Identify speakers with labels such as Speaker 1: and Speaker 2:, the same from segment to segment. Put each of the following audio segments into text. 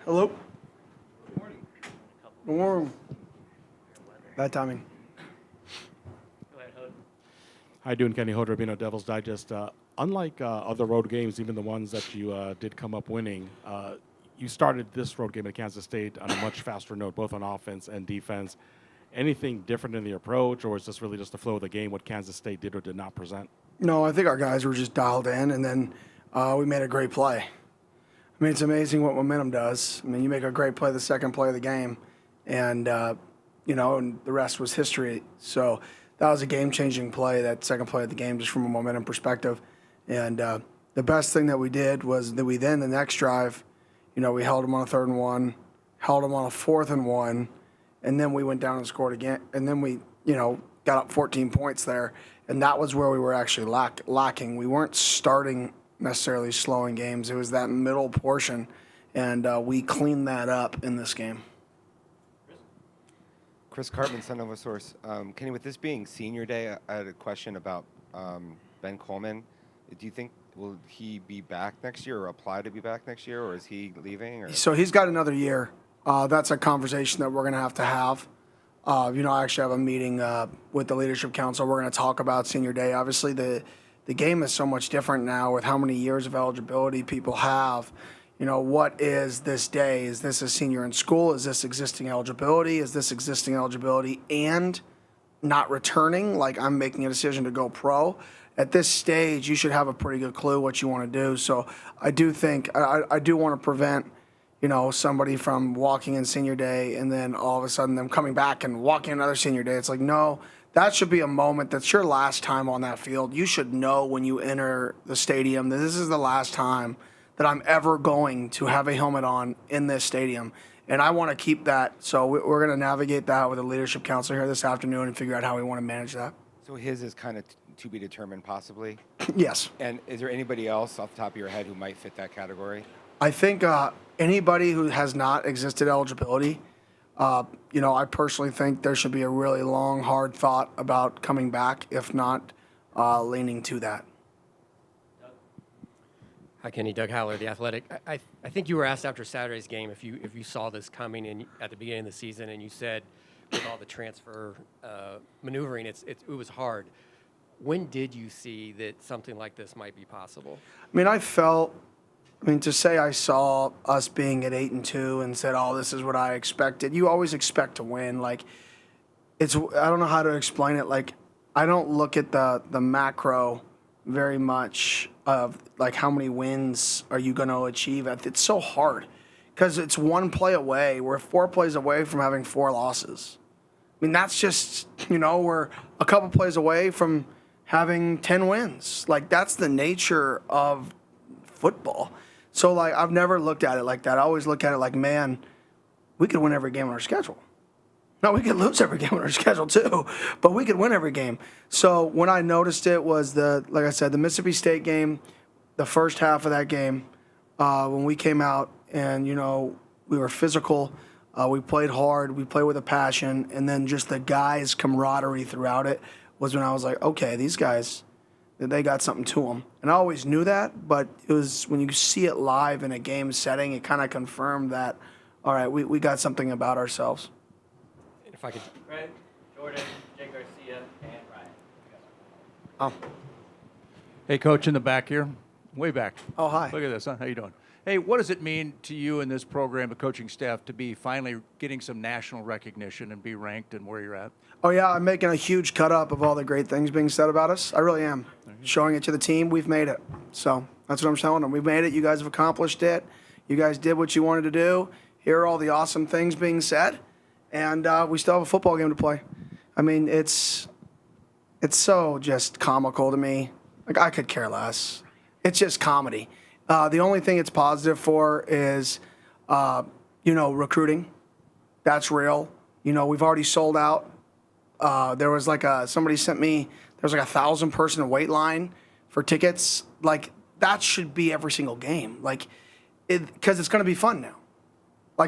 Speaker 1: Hello. Good morning. Bad timing.
Speaker 2: Go ahead, Hood.
Speaker 3: How you doing, Kenny Hodder, being a Devil's Digest? Unlike other road games, even the ones that you did come up winning, you started this road game at Kansas State on a much faster note, both on offense and defense. Anything different in the approach, or is this really just the flow of the game, what Kansas State did or did not present?
Speaker 1: No, I think our guys were just dialed in, and then we made a great play. I mean, it's amazing what momentum does. I mean, you make a great play the second play of the game, and, and the rest was history. So that was a game-changing play, that second play of the game, just from a momentum perspective. And the best thing that we did was that we then, the next drive, we held them on a 3rd and 1, held them on a 4th and 1, and then we went down and scored again. And then we, got up 14 points there, and that was where we were actually lacking. We weren't starting necessarily slowing games. It was that middle portion, and we cleaned that up in this game.
Speaker 4: Chris Cartman, Son of a Source. Kenny, with this being senior day, I had a question about Ben Coleman. Do you think, will he be back next year or apply to be back next year, or is he leaving? Or?
Speaker 1: So he's got another year. That's a conversation that we're going to have. I actually have a meeting with the Leadership Council. We're going to talk about senior day. Obviously, the game is so much different now with how many years of eligibility people have. What is this day? Is this a senior in school? Is this existing eligibility? Is this existing eligibility and not returning? Like, I'm making a decision to go pro. At this stage, you should have a pretty good clue what you want to do. So I do think I do want to prevent, somebody from walking in senior day and then all of a sudden them coming back and walking another senior day. It's like, no, that should be a moment that's your last time on that field. You should know when you enter the stadium that this is the last time that I'm ever going to have a helmet on in this stadium. And I want to keep that. So we're going to navigate that with the Leadership Council here this afternoon and figure out how we want to manage that.
Speaker 4: So his is kind of to be determined, possibly?
Speaker 1: Yes.
Speaker 4: And is there anybody else off the top of your head who might fit that category?
Speaker 1: I think anybody who has not existed eligibility, I personally think there should be a really long, hard thought about coming back, if not leaning to that.
Speaker 2: Hi, Kenny. Doug Howler, The Athletic. I think you were asked after Saturday's game if you saw this coming in at the beginning of the season, and you said with all the transfer maneuvering, it was hard. When did you see that something like this might be possible?
Speaker 1: To say I saw us being at 8-2 and said, "Oh, this is what I expected." You always expect to win. I don't know how to explain it. I don't look at the macro very much of how many wins are you going to achieve. It's so hard because it's one play away. We're 4 plays away from having 4 losses. That's just we're a couple plays away from having 10 wins. That's the nature of football. So, I've never looked at it like that. I always look at it man, we could win every game on our schedule. No, we could lose every game on our schedule too, but we could win every game. So when I noticed it was like I said, the Mississippi State game, the first half of that game, when we came out and, we were physical, we played hard, we played with a passion, and then just the guys' camaraderie throughout it was when I was like, okay, these guys, they got something to them. And I always knew that, but it was when you see it live in a game setting, it kind of confirmed that, all right, we got something about ourselves.
Speaker 2: If I could.
Speaker 5: Right, Jordan, Jay Garcia, and Ryan.
Speaker 1: Oh,
Speaker 6: Hey, Coach, in the back here, way back.
Speaker 1: oh hi.
Speaker 6: Look at this, huh? How you doing? Hey, what does it mean to you and this program, the coaching staff, to be finally getting some national recognition and be ranked and where you're at?
Speaker 1: Oh, yeah, I'm making a huge cut-up of all the great things being said about us. I really am. Showing it to the team, we've made it. So that's what I'm telling them. We've made it. You guys have accomplished it. You guys did what you wanted to do. Here are all the awesome things being said. And we still have a football game to play. It's so just comical to me. I could care less. It's just comedy. The only thing it's positive for is, recruiting. That's real. We've already sold out. There was somebody sent me, there was 1,000-person wait line for tickets. That should be every single game. Because it's going to be fun now.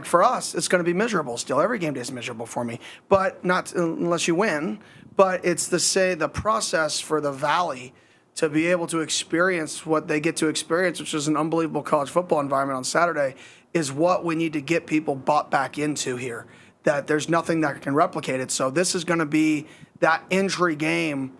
Speaker 1: For us, it's going to be miserable still. Every game day is miserable for me, but not unless you win. But it's the process for the Valley to be able to experience what they get to experience, which is an unbelievable college football environment on Saturday, is what we need to get people bought back into here. That there's nothing that can replicate it. So this is going to be that injury game.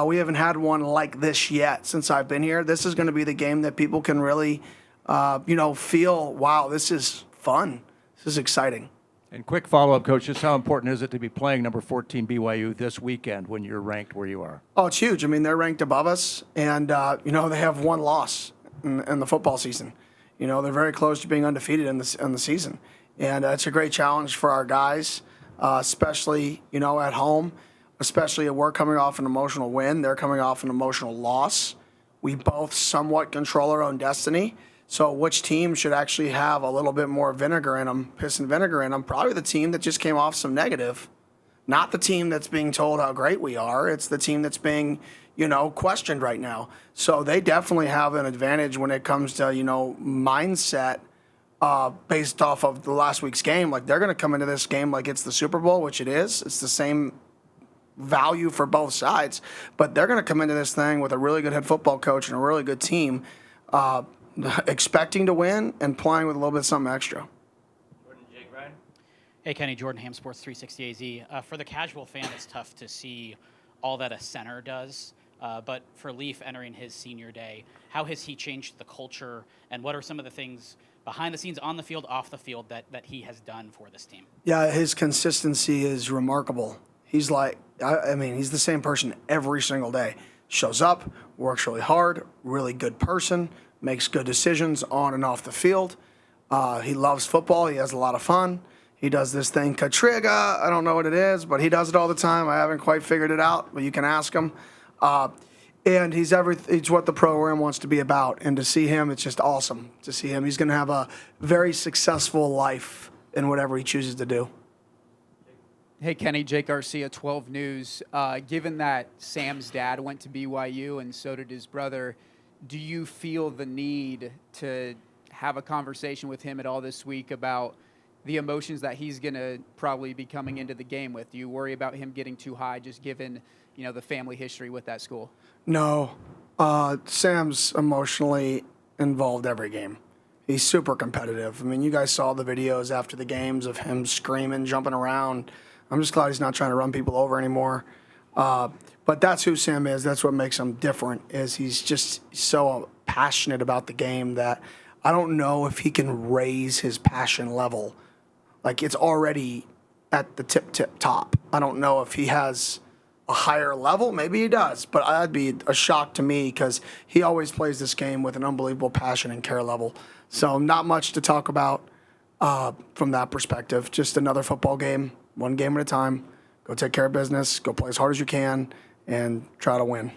Speaker 1: We haven't had one like this yet since I've been here. This is going to be the game that people can really, feel, wow, this is fun. This is exciting.
Speaker 6: And quick follow-up, Coach, just how important is it to be playing number 14 BYU this weekend when you're ranked where you are?
Speaker 1: Oh, it's huge. I mean, they're ranked above us, and, they have one loss in the football season. They're very close to being undefeated in the season. And it's a great challenge for our guys, especially, at home, especially if we're coming off an emotional win. They're coming off an emotional loss. We both somewhat control our own destiny. So which team should actually have a little bit more vinegar in them, piss and vinegar in them? Probably the team that just came off some negative, not the team that's being told how great we are. It's the team that's being, questioned right now. So they definitely have an advantage when it comes to, mindset based off of the last week's game. Like they're going to come into this game like it's the Super Bowl, which it is. It's the same value for both sides, but they're going to come into this thing with a really good head football coach and a really good team. Expecting to win and playing with a little bit of something extra.
Speaker 5: Jordan, Jake, Ryan.
Speaker 7: Hey, Kenny, Jordan, Ham Sports 360 AZ. For the casual fan, it's tough to see all that a center does. But for Leaf entering his senior day, how has he changed the culture, and what are some of the things behind the scenes, on the field, off the field, that he has done for this team?
Speaker 1: Yeah, his consistency is remarkable. He's like, he's the same person every single day. Shows up, works really hard, really good person, makes good decisions on and off the field. He loves football. He has a lot of fun. He does this thing, Katriga. I don't know what it is, but he does it all the time. I haven't quite figured it out, but you can ask him. And he's what the program wants to be about. And to see him, it's just awesome to see him. He's going to have a very successful life in whatever he chooses to do.
Speaker 8: Hey, Kenny, Jake Garcia, 12 News. Given that Sam's dad went to BYU and so did his brother, do you feel the need to have a conversation with him at all this week about the emotions that he's going to probably be coming into the game with? Do you worry about him getting too high, just given, the family history with that school?
Speaker 1: No. Sam's emotionally involved every game. He's super competitive. I mean, you guys saw the videos after the games of him screaming, jumping around. I'm just glad he's not trying to run people over anymore. But that's who Sam is. That's what makes him different, is he's just so passionate about the game that I don't know if he can raise his passion level. Like, it's already at the tip top. I don't know if he has a higher level. Maybe he does, but that'd be a shock to me because he always plays this game with an unbelievable passion and care level. So not much to talk about from that perspective. Just another football game, one game at a time. Go take care of business. Go play as hard as you can and try to win.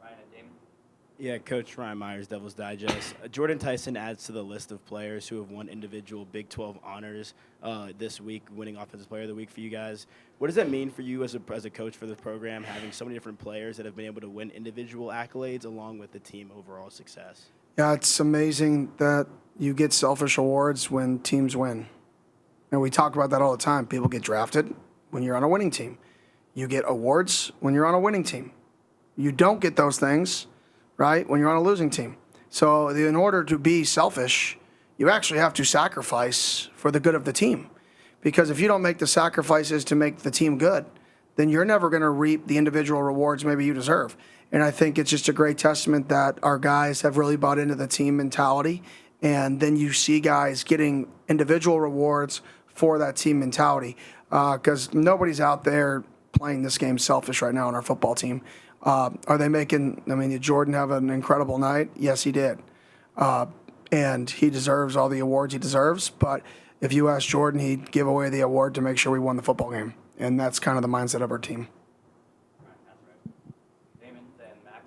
Speaker 5: Ryan and Damon.
Speaker 9: Yeah, Coach Ryan Myers, Devil's Digest. Jordan Tyson adds to the list of players who have won individual Big 12 honors this week, winning Offensive Player of the Week for you guys. What does that mean for you as a coach for this program, having so many different players that have been able to win individual accolades along with the team overall success?
Speaker 1: Yeah, it's amazing that you get selfish awards when teams win. And we talk about that all the time. People get drafted when you're on a winning team. You get awards when you're on a winning team. You don't get those things, right, when you're on a losing team. So in order to be selfish, you actually have to sacrifice for the good of the team. Because if you don't make the sacrifices to make the team good, then you're never going to reap the individual rewards maybe you deserve. And I think it's just a great testament that our guys have really bought into the team mentality. And then you see guys getting individual rewards for that team mentality. Because nobody's out there playing this game selfish right now on our football team. Are they making, did Jordan have an incredible night? Yes, he did. And he deserves all the awards he deserves. But if you ask Jordan, he'd give away the award to make sure we won the football game. And that's kind of the mindset of our team.
Speaker 5: Damon and Max.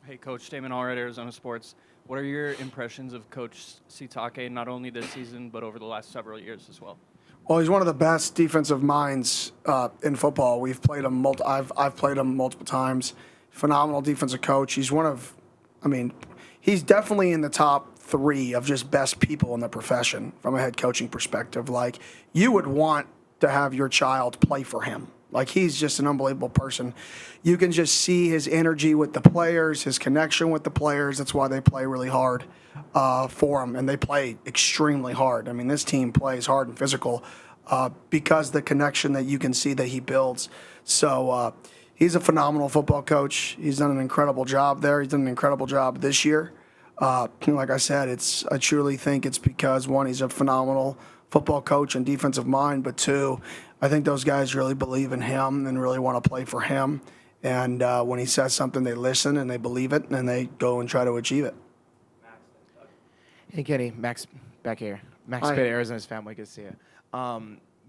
Speaker 10: Hey, Coach, Damon Allred, Arizona Sports. What are your impressions of Coach Sitake, not only this season, but over the last several years as well?
Speaker 1: Well, he's one of the best defensive minds in football. We've played him. I've played him multiple times. Phenomenal defensive coach. He's he's definitely in the top 3 of just best people in the profession from a head coaching perspective. Like, you would want to have your child play for him. Like, he's just an unbelievable person. You can just see his energy with the players, his connection with the players. That's why they play really hard for him, and they play extremely hard. I mean, this team plays hard and physical because the connection that you can see that he builds. So he's a phenomenal football coach. He's done an incredible job there. He's done an incredible job this year. Like I said, I truly think it's because, one, he's a phenomenal football coach and defensive mind, but two, I think those guys really believe in him and really want to play for him. And when he says something, they listen and they believe it and they go and try to achieve it.
Speaker 11: Hey, Kenny. Max back here. Max
Speaker 1: Hi.
Speaker 11: Pitt, Arizona's family. Good to see you.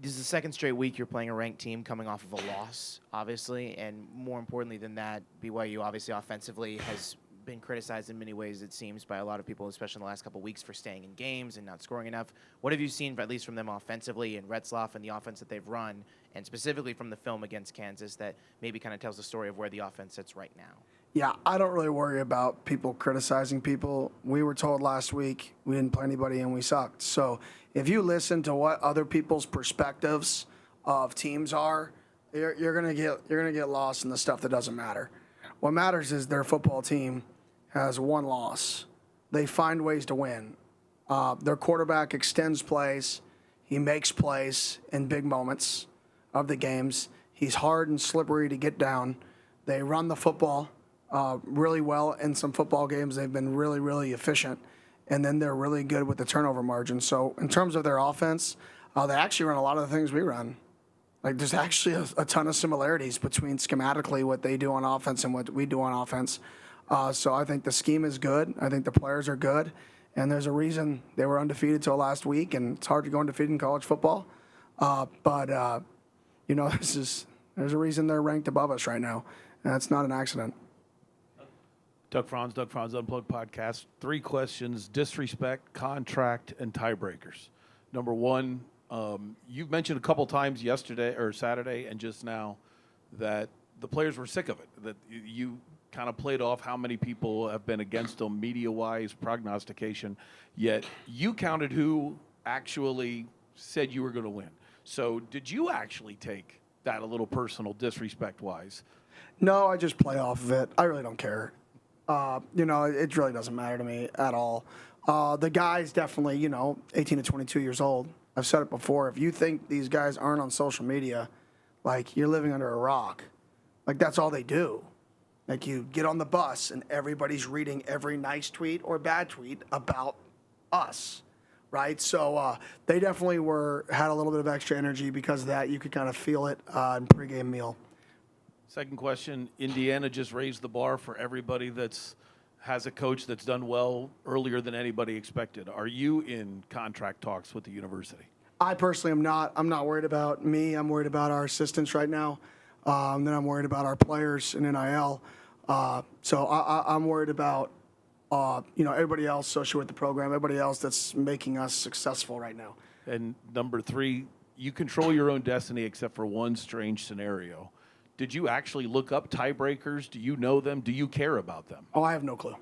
Speaker 11: This is the second straight week you're playing a ranked team coming off of a loss, obviously. And more importantly than that, BYU obviously offensively has been criticized in many ways, it seems, by a lot of people, especially in the last couple of weeks, for staying in games and not scoring enough. What have you seen, at least from them offensively, and Retzloff and the offense that they've run, and specifically from the film against Kansas, that maybe kind of tells the story of where the offense sits right now?
Speaker 1: Yeah, I don't really worry about people criticizing people. We were told last week we didn't play anybody and we sucked. So if you listen to what other people's perspectives of teams are, you're gonna get lost in the stuff that doesn't matter. What matters is their football team has one loss. They find ways to win. Their quarterback extends plays. He makes plays in big moments of the games. He's hard and slippery to get down. They run the football really well in some football games. They've been really, really efficient. And then they're really good with the turnover margin. So in terms of their offense, they actually run a lot of the things we run. Like, there's actually a ton of similarities between schematically what they do on offense and what we do on offense. So I think the scheme is good. I think the players are good. And there's a reason they were undefeated till last week, and it's hard to go undefeated in college football. But there's a reason they're ranked above us right now, and that's not an accident.
Speaker 12: Doug Franz Unplugged Podcast. 3 questions: disrespect, contract, and tiebreakers. Number one, you've mentioned a couple times yesterday or Saturday and just now that the players were sick of it, that you kind of played off how many people have been against them media-wise, prognostication, yet you counted who actually said you were going to win. So did you actually take that a little personal, disrespect-wise?
Speaker 1: No, I just play off of it. I really don't care. It really doesn't matter to me at all. The guys definitely, 18 to 22 years old. I've said it before. If you think these guys aren't on social media, like, you're living under a rock. Like, that's all they do. Like, you get on the bus and everybody's reading every nice tweet or bad tweet about us, right? So they definitely had a little bit of extra energy because of that. You could kind of feel it in pregame meal.
Speaker 12: Second question, Indiana just raised the bar for everybody has a coach that's done well earlier than anybody expected. Are you in contract talks with the university?
Speaker 1: I personally am not. I'm not worried about me. I'm worried about our assistants right now. Then I'm worried about our players in NIL. So I'm worried about, everybody else associated with the program, everybody else that's making us successful right now.
Speaker 12: And number 3, you control your own destiny except for one strange scenario. Did you actually look up tiebreakers? Do you know them? Do you care about them?
Speaker 1: Oh, I have no clue.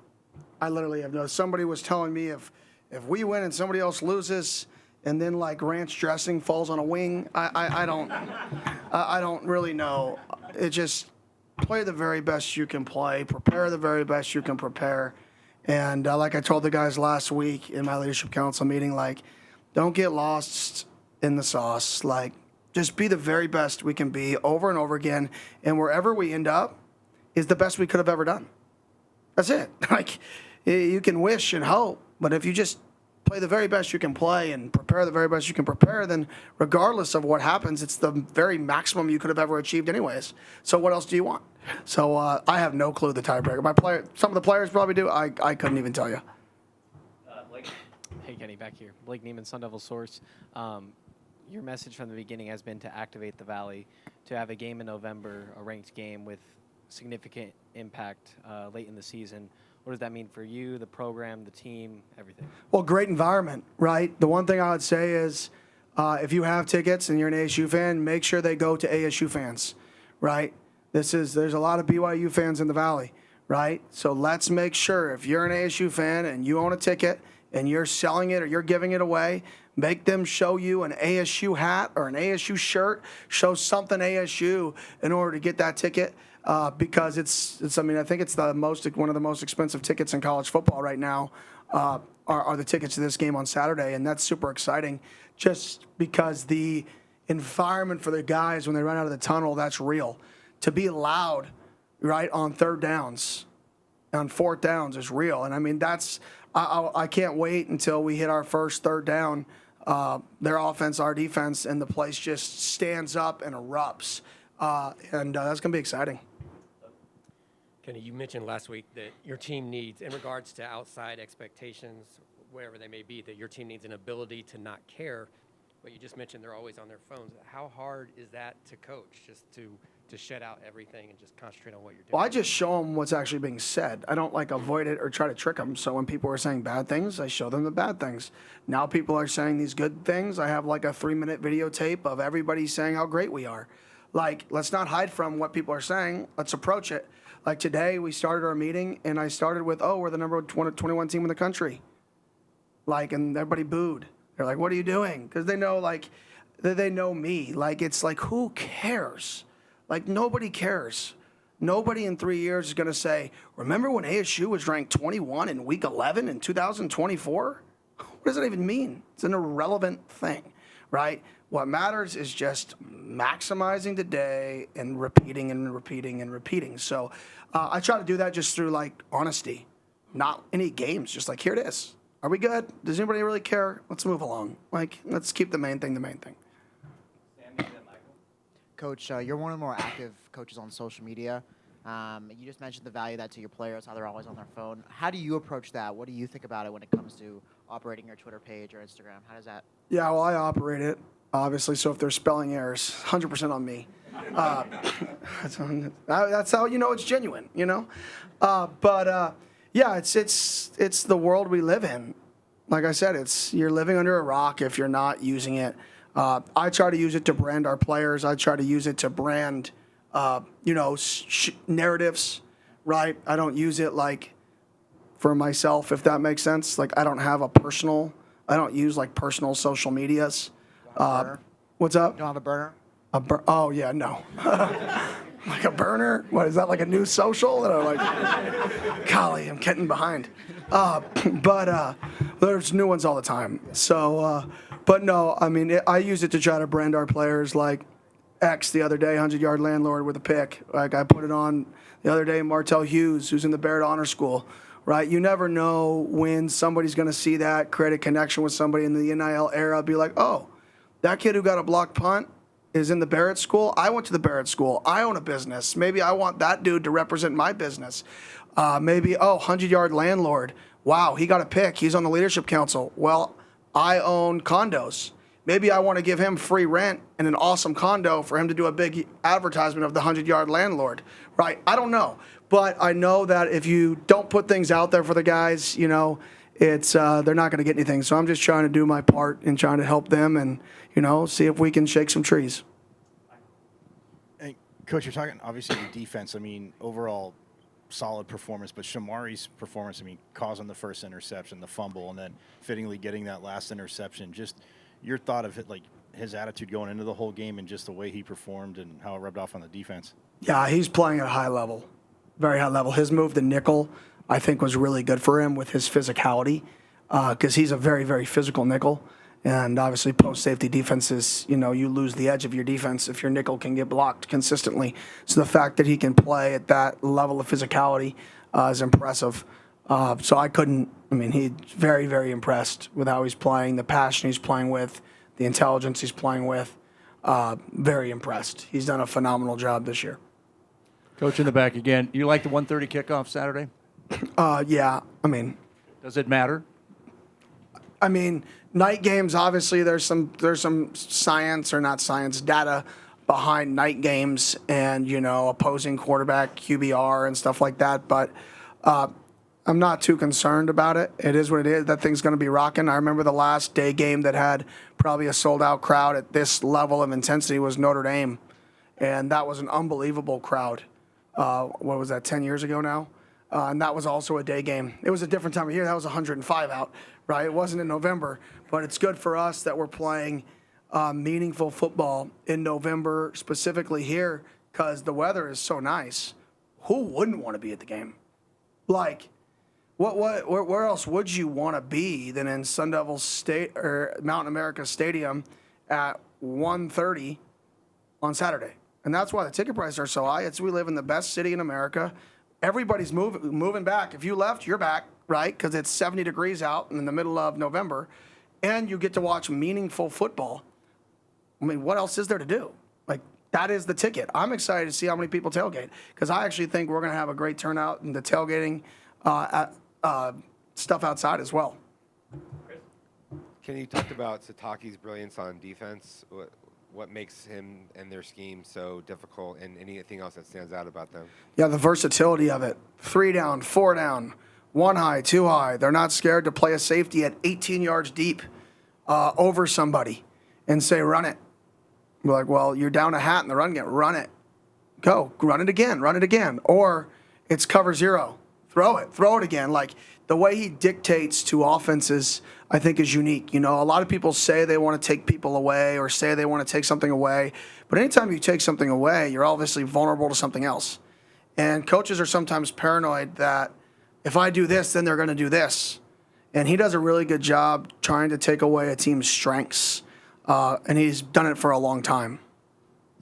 Speaker 1: I literally have no. Somebody was telling me if we win and somebody else loses, and then like ranch dressing falls on a wing, I don't really know. It just play the very best you can play, prepare the very best you can prepare, and like I told the guys last week in my leadership council meeting, like, don't get lost in the sauce. Like, just be the very best we can be over and over again, and wherever we end up is the best we could have ever done. That's it. Like, you can wish and hope, but if you just play the very best you can play and prepare the very best you can prepare, then regardless of what happens, it's the very maximum you could have ever achieved anyways. So what else do you want? So I have no clue the tiebreaker. Some of the players probably do. I couldn't even tell you.
Speaker 5: Blake.
Speaker 13: Hey, Kenny, back here. Blake Neiman, Sun Devil Source. Your message from the beginning has been to activate the Valley, to have a game in November, a ranked game with significant impact late in the season. What does that mean for you, the program, the team, everything? Well,
Speaker 1: Great environment, right? The one thing I would say is if you have tickets and you're an ASU fan, make sure they go to ASU fans, right? There's a lot of BYU fans in the Valley, right? So let's make sure if you're an ASU fan and you own a ticket and you're selling it or you're giving it away, make them show you an ASU hat or an ASU shirt, show something ASU in order to get that ticket. Because I mean, I think it's one of the most expensive tickets in college football right now, are the tickets to this game on Saturday. And that's super exciting just because the environment for the guys when they run out of the tunnel, that's real. To be loud, right, on third downs, on fourth downs is real. And I mean, I can't wait until we hit our first third down, their offense, our defense, and the place just stands up and erupts. And that's going to be exciting.
Speaker 2: Kenny, you mentioned last week that your team needs, in regards to outside expectations, wherever they may be, that your team needs an ability to not care. But you just mentioned they're always on their phones. How hard is that to coach, just to shed out everything and just concentrate on what you're doing?
Speaker 1: Well, I just show them what's actually being said. I don't avoid it or try to trick them. So when people are saying bad things, I show them the bad things. Now people are saying these good things. I have a 3-minute videotape of everybody saying how great we are. Let's not hide from what people are saying. Let's approach it. Today, we started our meeting, and I started with, we're the number 21 team in the country. And everybody booed. They're like, what are you doing? Because they know, they know me. It's who cares? Nobody cares. Nobody in 3 years is going to say, remember when ASU was ranked 21 in week 11 in 2024? What does that even mean? It's an irrelevant thing, right? What matters is just maximizing the day and repeating and repeating and repeating. So I try to do that just through honesty, not any games. Just here it is. Are we good? Does anybody really care? Let's move along. Let's keep the main thing the main thing.
Speaker 14: Coach, you're one of the more active coaches on social media. You just mentioned the value of that to your players, how they're always on their phone. How do you approach that? What do you think about it when it comes to operating your Twitter page or Instagram? How does that?
Speaker 1: Yeah, well, I operate it, obviously. So if there's spelling errors, 100% on me. That's how you know it's genuine, yeah, it's the world we live in. Like I said, you're living under a rock if you're not using it. I try to use it to brand our players. I try to use it to brand, narratives, right? I don't use it for myself, if that makes sense. I don't use personal social medias. What's up?
Speaker 14: You don't have a burner?
Speaker 1: Oh, yeah, no. A burner? What, is that a new social? And I'm golly, I'm getting behind. But there's new ones all the time. So, but no, I mean, I use it to try to brand our players X the other day, 100-yard landlord with a pick. I put it on the other day, Martell Hughes, who's in the Barrett Honor School, right? You never know when somebody's going to see that, create a connection with somebody in the NIL era, be like, oh, that kid who got a blocked punt is in the Barrett School. I went to the Barrett School. I own a business. Maybe I want that dude to represent my business. Maybe, 100-yard landlord. Wow, he got a pick. He's on the leadership council. Well, I own condos. Maybe I want to give him free rent and an awesome condo for him to do a big advertisement of the 100-yard landlord, right? I don't know. But I know that if you don't put things out there for the guys, it's they're not going to get anything. So I'm just trying to do my part in trying to help them and, see if we can shake some trees.
Speaker 15: Hey, Coach, you're talking, obviously, the defense. I mean, overall, solid performance. But Shamari's performance, causing the first interception, the fumble, and then fittingly getting that last interception. Just your thought of it, his attitude going into the whole game and just the way he performed and how it rubbed off on the defense.
Speaker 1: Yeah, he's playing at a high level, very high level. His move to nickel, I think, was really good for him with his physicality because he's a very, very physical nickel. And obviously, post-safety defenses, you lose the edge of your defense if your nickel can get blocked consistently. So the fact that he can play at that level of physicality is impressive. So he's very, very impressed with how he's playing, the passion he's playing with, the intelligence he's playing with. Very impressed. He's done a phenomenal job this year.
Speaker 6: Coach in the back again. You like the 1:30 kickoff Saturday?
Speaker 1: Yeah,
Speaker 6: Does it matter?
Speaker 1: Night games, obviously, there's some science or not science, data behind night games and, opposing quarterback, QBR and stuff like that. But I'm not too concerned about it. It is what it is. That thing's going to be rocking. I remember the last day game that had probably a sold-out crowd at this level of intensity was Notre Dame. And that was an unbelievable crowd. What was that, 10 years ago now? and that was also a day game. It was a different time of year. That was 105 out, right? It wasn't in November, but it's good for us that we're playing meaningful football in November, specifically here, because the weather is so nice. Who wouldn't want to be at the game? Like, where else would you want to be than in Sun Devil State or Mountain America Stadium at 1:30 on Saturday? And that's why the ticket prices are so high. We live in the best city in America. Everybody's moving back. If you left, you're back, right? Because it's 70 degrees out in the middle of November, and you get to watch meaningful football. I mean, what else is there to do? Like, that is the ticket. I'm excited to see how many people tailgate, because I actually think we're going to have a great turnout in the tailgating stuff outside as well.
Speaker 4: Kenny, you talked about Sitake's brilliance on defense. What makes him and their scheme so difficult, and anything else that stands out about them?
Speaker 1: Yeah, the versatility of it. 3 down, 4 down, 1 high, 2 high. They're not scared to play a safety at 18 yards deep over somebody and say, run it. We're like, well, you're down a hat in the run game. Run it. Go. Run it again. Run it again. Or it's cover 0. Throw it. Throw it again. Like, the way he dictates to offenses, I think, is unique. You know, a lot of people say they want to take people away or say they want to take something away. But anytime you take something away, you're obviously vulnerable to something else. And coaches are sometimes paranoid that if I do this, then they're going to do this. And he does a really good job trying to take away a team's strengths. And he's done it for a long time.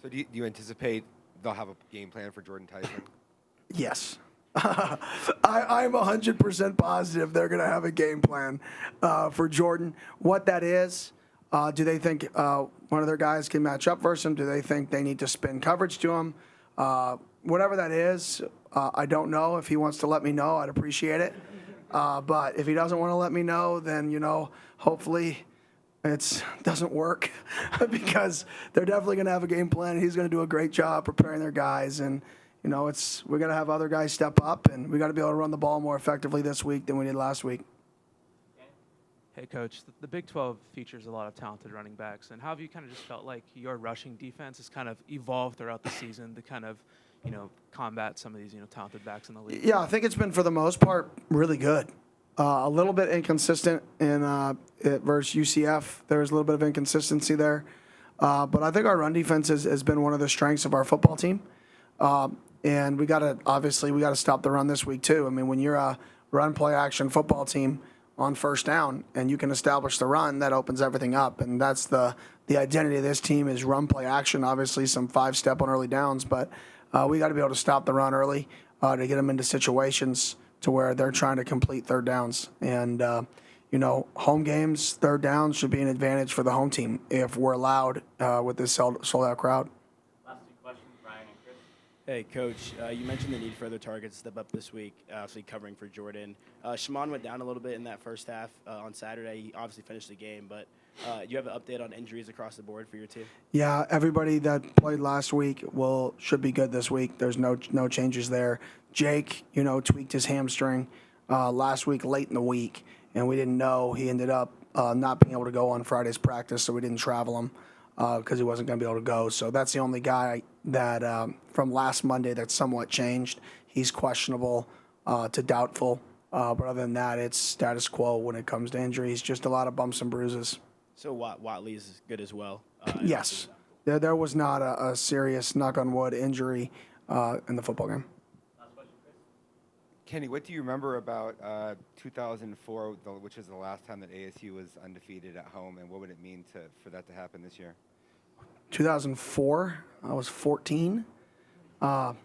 Speaker 4: So do you anticipate they'll have a game plan for Jordan Tyson?
Speaker 1: Yes. I'm 100% positive they're going to have a game plan for Jordan. What that is, do they think one of their guys can match up versus him? Do they think they need to spin coverage to him? Whatever that is, I don't know. If he wants to let me know, I'd appreciate it. But if he doesn't want to let me know, then, you know, hopefully it doesn't work because they're definitely going to have a game plan. He's going to do a great job preparing their guys. And, you know, we're going to have other guys step up, and we got to be able to run the ball more effectively this week than we did last week.
Speaker 16: Hey, Coach, the Big 12 features a lot of talented running backs. And how have you kind of just felt like your rushing defense has kind of evolved throughout the season to kind of, you know, combat some of these, you know, talented backs in the league?
Speaker 1: Yeah, I think it's been, for the most part, really good. A little bit inconsistent in versus UCF. There was a little bit of inconsistency there. But I think our run defense has been one of the strengths of our football team. And we got to stop the run this week too. I mean, when you're a run play action football team on first down and you can establish the run, that opens everything up. And that's the identity of this team is run play action. Obviously some 5-step on early downs, but we got to be able to stop the run early to get them into situations to where they're trying to complete third downs. And, you know, home games, third downs should be an advantage for the home team if we're allowed with this sold-out crowd.
Speaker 5: Last 2 questions, Ryan and Chris.
Speaker 9: Hey, Coach, you mentioned the need for other targets to step up this week, obviously covering for Jordan. Shimon went down a little bit in that first half on Saturday. He obviously finished the game, but do you have an update on injuries across the board for your team? Yeah, everybody that played last week should be good this week. There's no changes there. Jake, you know, tweaked his hamstring last week late in the week, and we didn't know. He ended up not being able to go on Friday's practice, so we didn't travel him because he wasn't going to be able to go. So that's the only guy that from last Monday that's somewhat changed. He's questionable to doubtful, but other than that, it's status quo when it comes to injuries. Just a lot of bumps and bruises. So Watley's good as well? Yes. There was not a serious, knock on wood, injury in the football game.
Speaker 4: Kenny, what do you remember about 2004, which is the last time that ASU was undefeated at home, and what would it mean for that to happen this year?
Speaker 1: 2004, I was 14. The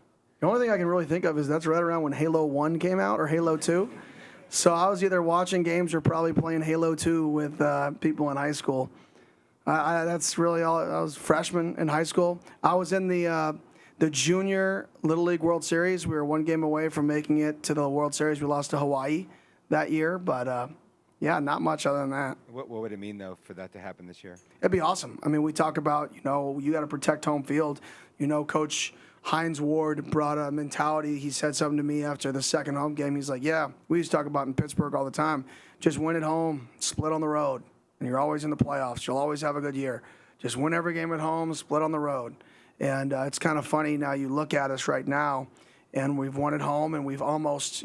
Speaker 1: only thing I can really think of is that's right around when Halo 1 came out, or Halo 2. So I was either watching games or probably playing Halo 2 with people in high school. That's really all. I was a freshman in high school. I was in the Junior Little League World Series. We were 1 game away from making it to the World Series. We lost to Hawaii that year, but yeah, not much other than that.
Speaker 4: What would it mean, though, for that to happen this year?
Speaker 1: It'd be awesome. I mean, we talk about, you know, you got to protect home field. You know, Coach Hines Ward brought a mentality. He said something to me after the second home game. He's like, yeah, we used to talk about in Pittsburgh all the time. Just win at home, split on the road, and you're always in the playoffs. You'll always have a good year. Just win every game at home, split on the road. And it's kind of funny now you look at us right now, and we've won at home, and we've almost,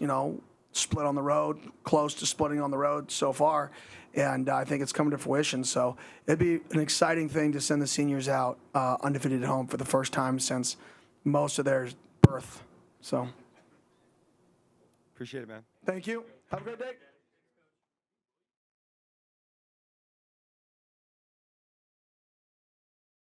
Speaker 1: split on the road, close to splitting on the road so far, and I think it's coming to fruition. So it'd be an exciting thing to send the seniors out undefeated at home for the first time since most of their birth. So
Speaker 4: Appreciate it, man.
Speaker 1: thank you. Have a great day.